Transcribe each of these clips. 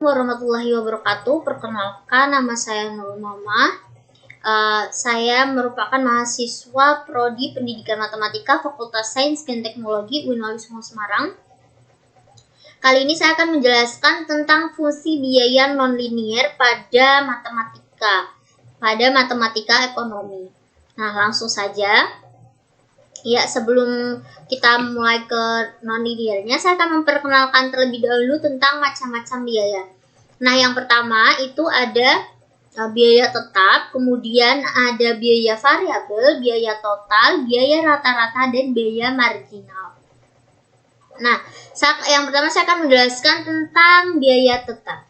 Warahmatullahi wabarakatuh. Perkenalkan, nama saya Nur Mama. Saya merupakan mahasiswa Prodi Pendidikan Matematika Fakultas Sains dan Teknologi UIN Semarang. Kali ini saya akan menjelaskan tentang fungsi biaya nonlinier pada matematika ekonomi. Nah, langsung saja. Ya, sebelum kita mulai ke nonliniерnya, saya akan memperkenalkan terlebih dahulu tentang macam-macam biaya. Nah, yang pertama itu ada biaya tetap, kemudian ada biaya variabel, biaya total, biaya rata-rata, dan biaya marginal. Nah, yang pertama saya akan menjelaskan tentang biaya tetap.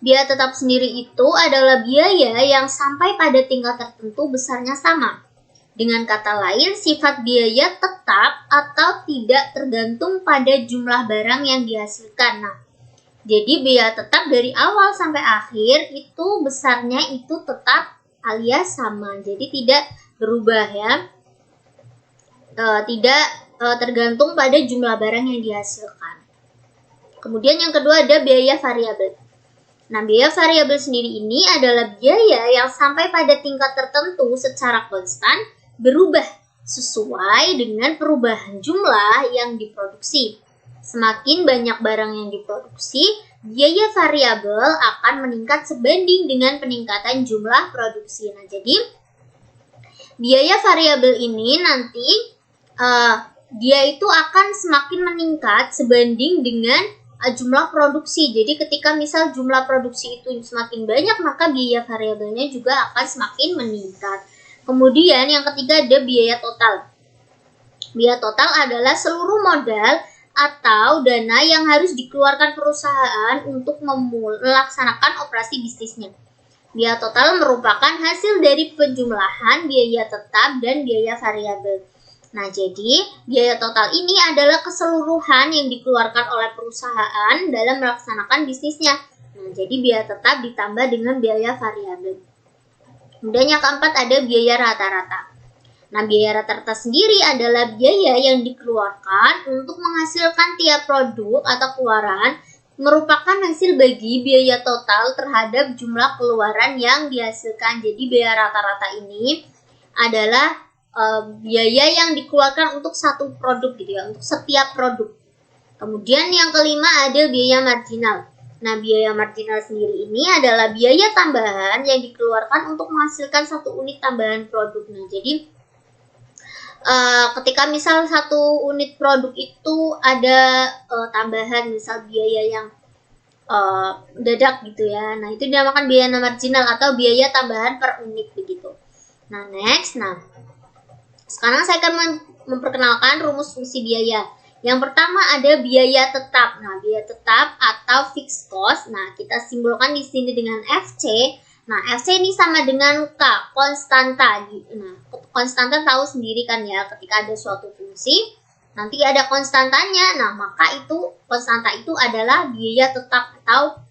Biaya tetap sendiri itu adalah biaya yang sampai pada tingkat tertentu besarnya sama. Dengan kata lain, sifat biaya tetap atau tidak tergantung pada jumlah barang yang dihasilkan. Nah, jadi biaya tetap dari awal sampai akhir itu besarnya itu tetap alias sama. Jadi tidak berubah ya. Tidak tergantung pada jumlah barang yang dihasilkan. Kemudian yang kedua ada biaya variabel. Nah, biaya variabel sendiri ini adalah biaya yang sampai pada tingkat tertentu secara konstan berubah sesuai dengan perubahan jumlah yang diproduksi. Semakin banyak barang yang diproduksi, biaya variabel akan meningkat sebanding dengan peningkatan jumlah produksi. Nah, jadi biaya variabel ini nanti dia itu akan semakin meningkat sebanding dengan jumlah produksi. Jadi ketika misal jumlah produksi itu semakin banyak, maka biaya variabelnya juga akan semakin meningkat. Kemudian yang ketiga ada biaya total. Biaya total adalah seluruh modal atau dana yang harus dikeluarkan perusahaan untuk melaksanakan operasi bisnisnya. Biaya total merupakan hasil dari penjumlahan biaya tetap dan biaya variabel. Nah, jadi biaya total ini adalah keseluruhan yang dikeluarkan oleh perusahaan dalam melaksanakan bisnisnya. Nah, jadi biaya tetap ditambah dengan biaya variabel. Kemudian yang keempat ada biaya rata-rata. Nah, biaya rata-rata sendiri adalah biaya yang dikeluarkan untuk menghasilkan tiap produk atau keluaran merupakan hasil bagi biaya total terhadap jumlah keluaran yang dihasilkan. Jadi biaya rata-rata ini adalah biaya yang dikeluarkan untuk satu produk gitu ya, untuk setiap produk. Kemudian yang kelima ada biaya marginal. Nah, biaya marginal sendiri ini adalah biaya tambahan yang dikeluarkan untuk menghasilkan satu unit tambahan produk. Nah, jadi ketika misal satu unit produk itu ada tambahan misal biaya yang mendadak gitu ya. Nah, itu dinamakan biaya marginal atau biaya tambahan per unit begitu. Nah, next. Nah, sekarang saya akan memperkenalkan rumus fungsi biaya. Yang pertama ada biaya tetap. Nah, biaya tetap atau fixed cost. Nah, kita simbolkan di sini dengan FC. Nah, FC ini sama dengan K, konstanta. Nah, konstanta tahu sendiri kan ya, ketika ada suatu fungsi, nanti ada konstantanya. Nah, maka itu konstanta itu adalah biaya tetap atau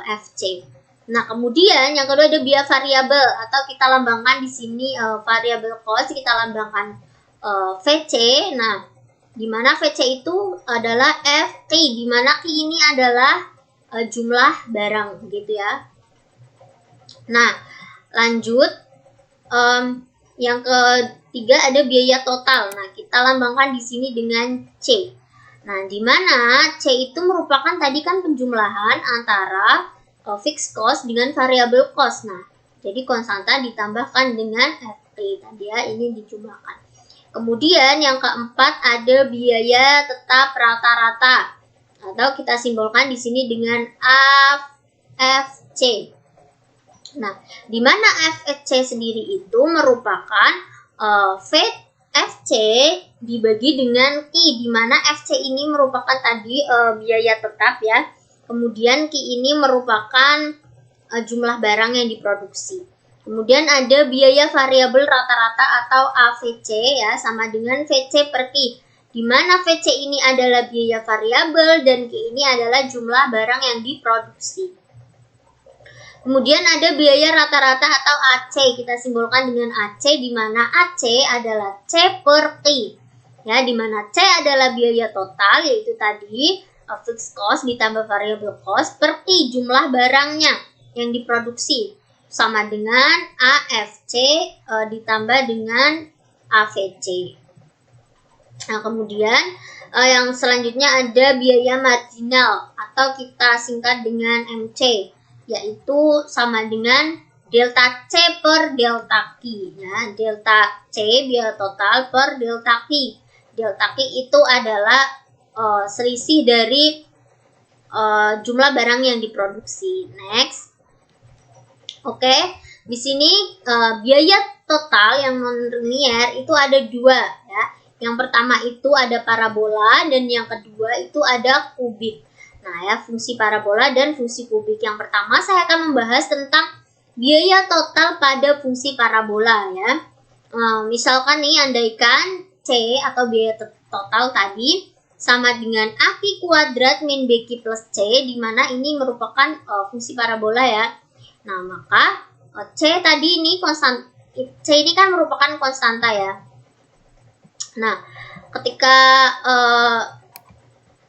FC. Nah, kemudian yang kedua ada biaya variabel atau kita lambangkan di sini variable cost, kita lambangkan VC. Nah, di mana VC itu adalah FT, di mana Q ini adalah jumlah barang gitu ya. Nah, lanjut yang ketiga ada biaya total. Nah, kita lambangkan di sini dengan C. Nah, di mana C itu merupakan tadi kan penjumlahan antara fixed cost dengan variable cost. Nah, jadi konstanta ditambahkan dengan FT tadi ya, ini dijumlahkan. Kemudian yang keempat ada biaya tetap rata-rata atau kita simbolkan di sini dengan AFC. Nah, di mana AFC sendiri itu merupakan FC dibagi dengan Q, di mana FC ini merupakan tadi biaya tetap ya. Kemudian Q ini merupakan jumlah barang yang diproduksi. Kemudian ada biaya variabel rata-rata atau AVC ya, sama dengan VC per Q. Di mana VC ini adalah biaya variabel dan Q ini adalah jumlah barang yang diproduksi. Kemudian ada biaya rata-rata atau AC, kita simbolkan dengan AC, di mana AC adalah C per Q. Ya, di mana C adalah biaya total, yaitu tadi fixed cost ditambah variable cost per Q jumlah barangnya yang diproduksi sama dengan AFC ditambah dengan AVC. Nah, kemudian yang selanjutnya ada biaya marginal atau kita singkat dengan MC, yaitu sama dengan delta C per delta Q ya. Delta C biaya total per delta Q. Delta Q itu adalah selisih dari jumlah barang yang diproduksi. Next. Oke, di sini biaya total yang non-linear itu ada dua ya. Yang pertama itu ada parabola dan yang kedua itu ada kubik. Nah ya, fungsi parabola dan fungsi kubik. Yang pertama saya akan membahas tentang biaya total pada fungsi parabola ya. Misalkan nih, andaikan C atau biaya total tadi sama dengan AQ kuadrat min BQ plus C, di mana ini merupakan fungsi parabola ya. Nah, maka C tadi ini konstan, C ini kan merupakan konstanta ya. Nah, ketika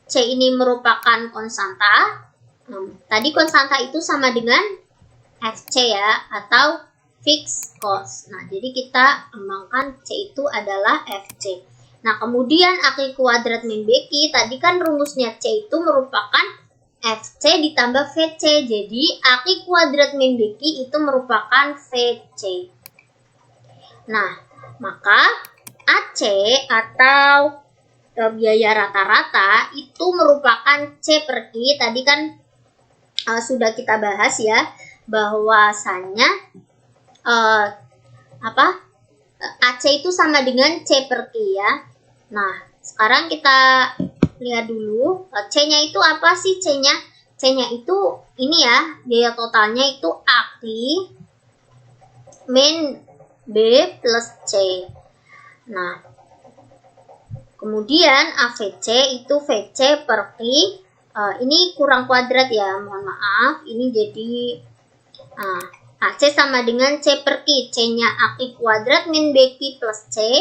C ini merupakan konstanta, tadi konstanta itu sama dengan FC ya, atau fixed cost. Nah, jadi kita kembangkan C itu adalah FC. Nah, kemudian AQ kuadrat min BQ, tadi kan rumusnya C itu merupakan FC ditambah VC. Jadi, AQ kuadrat min BQ itu merupakan VC. Nah, maka AC atau biaya rata-rata itu merupakan C per Q. Tadi kan sudah kita bahas ya, bahwasanya AC itu sama dengan C per Q ya. Nah, sekarang kita lihat dulu C-nya itu apa sih C-nya? C-nya itu ini ya, biaya totalnya itu AQ min B plus C. Nah, kemudian AVC itu VC per Q. Ini kurang kuadrat ya, mohon maaf. Ini jadi AC sama dengan C per Q. C-nya AQ kuadrat min BQ plus C.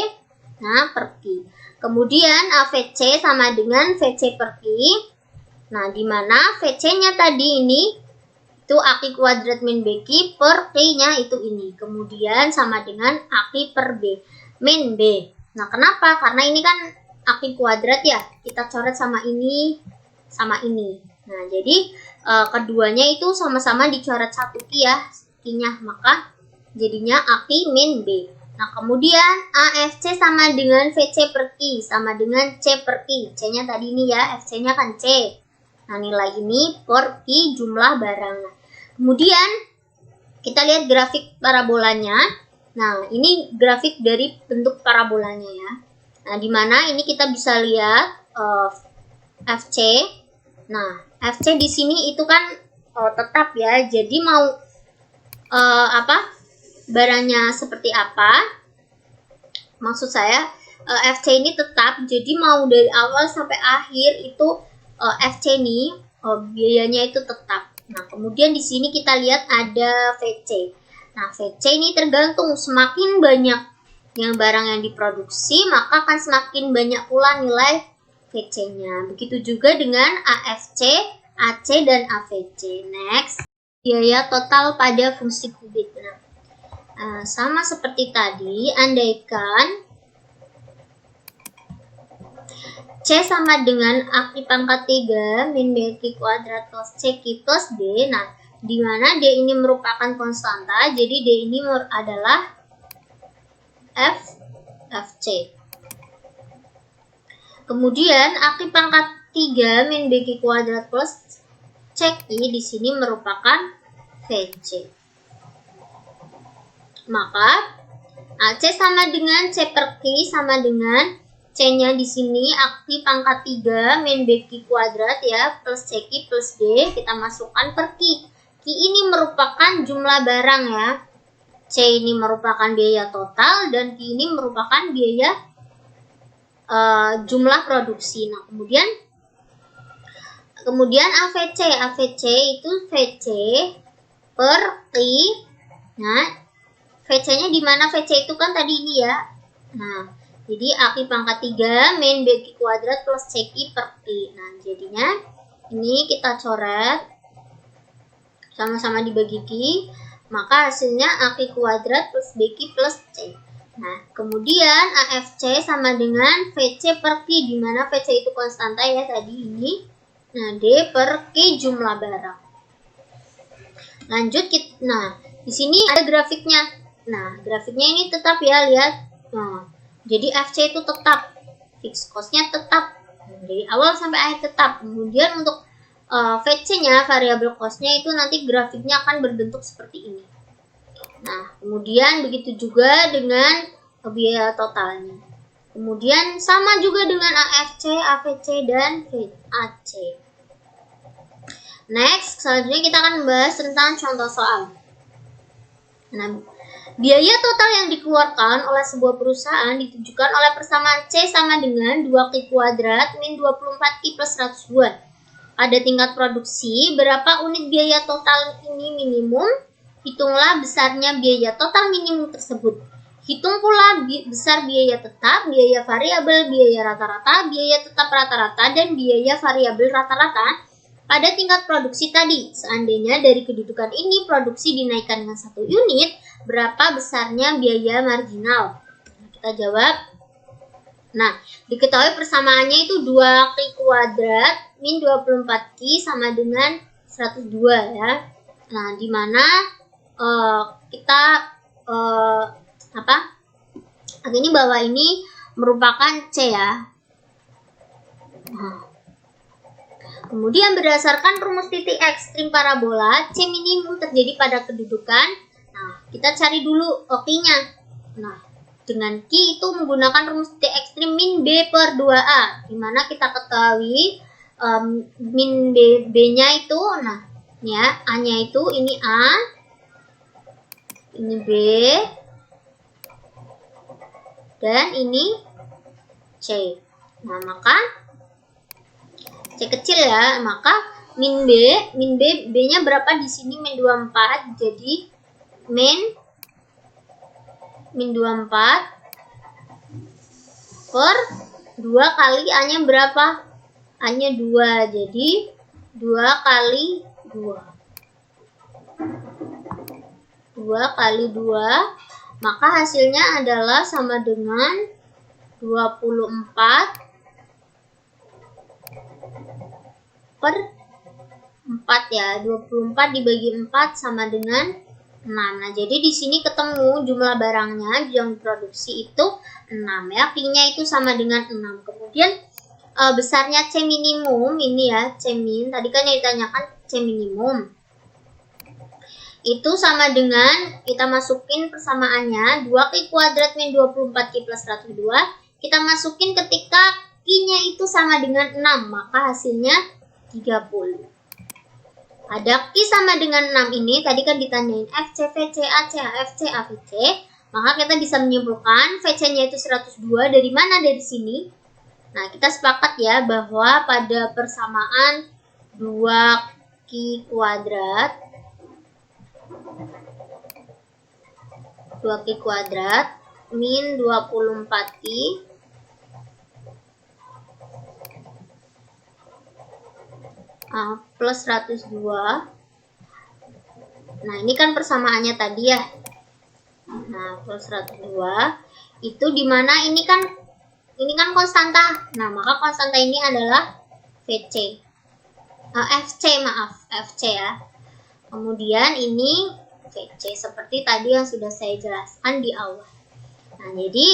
Nah, per Q. Kemudian AVC sama dengan VC per Q. Nah, di mana VC-nya tadi ini itu AQ kuadrat min BQ per Q-nya itu ini. Kemudian sama dengan AQ per B min B. Nah, kenapa? Karena ini kan AQ kuadrat ya. Kita coret sama ini, sama ini. Nah, jadi keduanya itu sama-sama dicoret satu Q ya, Q-nya. Maka jadinya AQ min B. Nah, kemudian AFC sama dengan VC per Q, sama dengan C per Q. C-nya tadi ini ya, FC-nya kan C. Nah, nilai ini per Q jumlah barang. Kemudian, kita lihat grafik parabolanya. Nah, ini grafik dari bentuk parabolanya ya. Nah, di mana ini kita bisa lihat FC. Nah, FC di sini itu kan tetap ya. Jadi mau barangnya seperti apa? Maksud saya FC ini tetap. Jadi mau dari awal sampai akhir itu FC ini biayanya itu tetap. Nah, kemudian di sini kita lihat ada VC. Nah, VC ini tergantung, semakin banyak yang barang yang diproduksi, maka akan semakin banyak pula nilai VC-nya. Begitu juga dengan AFC, AC, dan AVC. Next, biaya total pada fungsi kubik. Nah, sama seperti tadi, andaikan C sama dengan AQ pangkat 3 min BQ kuadrat plus CQ plus D. Nah, di mana D ini merupakan konstanta, jadi D ini adalah FC. Kemudian AQ pangkat 3 min BQ kuadrat plus CQ di sini merupakan VC. Maka AC sama dengan C per Q sama dengan C-nya di sini AQ pangkat 3 min BQ kuadrat ya plus CQ plus D, kita masukkan per Q. Q ini merupakan jumlah barang ya. C ini merupakan biaya total dan Q ini merupakan biaya jumlah produksi. Nah, kemudian AVC itu VC per Q. Nah, VC-nya di mana? VC itu kan tadi ini ya. Nah, jadi AQ pangkat 3 min BQ kuadrat plus CQ per Q. Nah, jadinya Ini kita coret, sama-sama dibagi Q, maka hasilnya AQ kuadrat plus BQ plus C. Nah, kemudian AFC sama dengan VC per Q, di mana VC itu konstanta ya tadi ini. Nah, D per Q jumlah barang. Lanjut, nah di sini ada grafiknya. Nah, grafiknya ini tetap ya, lihat. Nah, jadi FC itu tetap, fixed cost-nya tetap. Dari awal sampai akhir tetap. Kemudian untuk VC-nya, variable cost-nya itu nanti grafiknya akan berbentuk seperti ini. Nah, kemudian begitu juga dengan biaya totalnya. Kemudian sama juga dengan AFC, AVC, dan VAC. Next, selanjutnya kita akan membahas tentang contoh soal. Nah, biaya total yang dikeluarkan oleh sebuah perusahaan ditunjukkan oleh persamaan C sama dengan 2Q kuadrat min 24Q plus 102. Pada tingkat produksi, berapa unit biaya total ini minimum? Hitunglah besarnya biaya total minimum tersebut. Hitung pula besar biaya tetap, biaya variabel, biaya rata-rata, biaya tetap rata-rata, dan biaya variabel rata-rata pada tingkat produksi tadi. Seandainya dari kedudukan ini produksi dinaikkan dengan 1 unit, berapa besarnya biaya marginal? Kita jawab. Nah, diketahui persamaannya itu 2Q kuadrat min 24Q sama dengan 102 ya. Nah, di mana kita ini bahwa ini merupakan C ya. Nah, kemudian berdasarkan rumus titik ekstrim parabola, C minimum terjadi pada kedudukan. Nah, kita cari dulu Q-nya. Nah, dengan Q itu menggunakan rumus titik ekstrim min B per 2A, dimana kita ketahui min B-nya itu, nah ini ya, A-nya itu, ini A, ini B, dan ini C. Nah, maka C kecil ya, maka min B-nya berapa di sini? Min 24, jadi min 24 per 2 kali A-nya berapa? A-nya 2, jadi 2 kali 2. 2 kali 2, maka hasilnya adalah sama dengan 24 per 4 ya. 24 dibagi 4 sama dengan 6. Nah, jadi di sini ketemu jumlah barangnya yang diproduksi itu 6 ya. Q-nya itu sama dengan 6. Kemudian besarnya C minimum ini ya, C min. Tadi kan yang ditanyakan C minimum. Itu sama dengan, kita masukin persamaannya 2Q kuadrat min 24Q plus 102. Kita masukin ketika Q-nya itu sama dengan 6, maka hasilnya 30. Ada Q sama dengan 6 ini, tadi kan ditanyain FC, VC, AC, AFC, AVC. Maka kita bisa menyimpulkan VC-nya itu 102 dari mana? Dari sini. Nah, kita sepakat ya bahwa pada persamaan 2Q kuadrat 2Q kuadrat min 24Q plus 102. Nah, ini kan persamaannya tadi ya. Nah, plus 102 itu dimana ini kan konstanta. Nah, maka konstanta ini adalah VC. FC ya. Kemudian ini VC seperti tadi yang sudah saya jelaskan di awal. Nah, jadi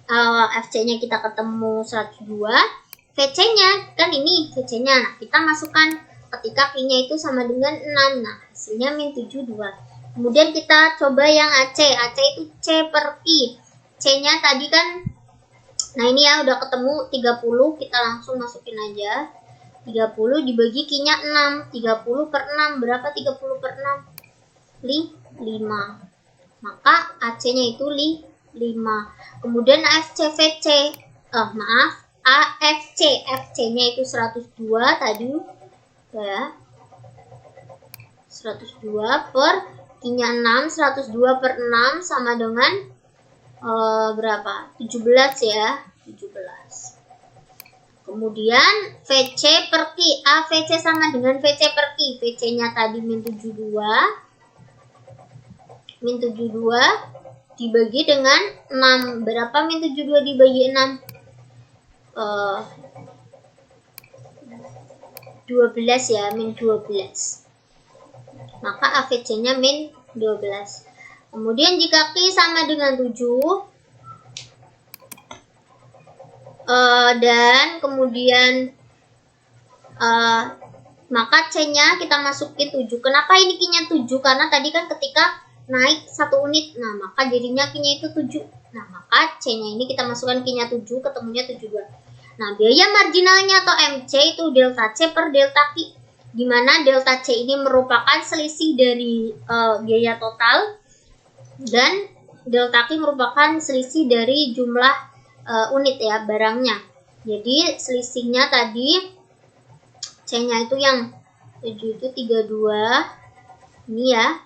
FC-nya kita ketemu 102. VC-nya kan ini VC-nya. Nah, kita masukkan ketika Q-nya itu sama dengan 6. Nah, hasilnya min 72. Kemudian kita coba yang AC. AC itu C per Q. C-nya tadi kan, nah ini ya udah ketemu 30. Kita langsung masukin aja. 30 dibagi Q-nya 6. 30 per 6. Berapa 30 per 6? 5. Maka AC-nya itu 5. Kemudian AFC, VC. AFC, FC-nya itu 102 tadi ya. 102 per Q-nya 6, 102 per 6 sama dengan berapa? 17 ya, 17. Kemudian VC per Q. AVC sama dengan VC per Q. VC-nya tadi min 72. Min 72 dibagi dengan 6. Berapa min 72 dibagi 6? 12 ya, min 12. Maka AVC-nya min 12. Kemudian jika Q sama dengan 7, dan kemudian maka C-nya kita masukin 7. Kenapa ini Q-nya 7? Karena tadi kan ketika naik 1 unit, nah maka jadinya Q-nya itu 7. Nah maka C-nya ini kita masukkan Q-nya 7, ketemunya 72. Nah biaya marginalnya atau MC itu delta C per delta Q, di mana delta C ini merupakan selisih dari biaya total dan delta Q merupakan selisih dari jumlah unit ya barangnya. Jadi selisihnya tadi C-nya itu yang 7 itu 32 ini ya,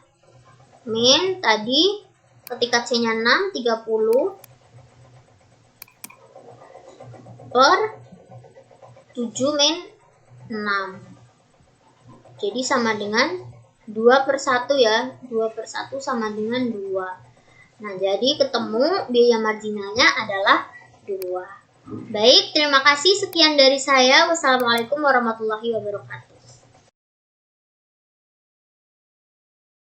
min tadi ketika C-nya 6 30 per 7 min 6. Jadi sama dengan 2/1 ya, 2/1 sama dengan 2. Nah jadi ketemu biaya marginalnya adalah 2. Baik, terima kasih. Sekian dari saya. Wassalamualaikum warahmatullahi wabarakatuh.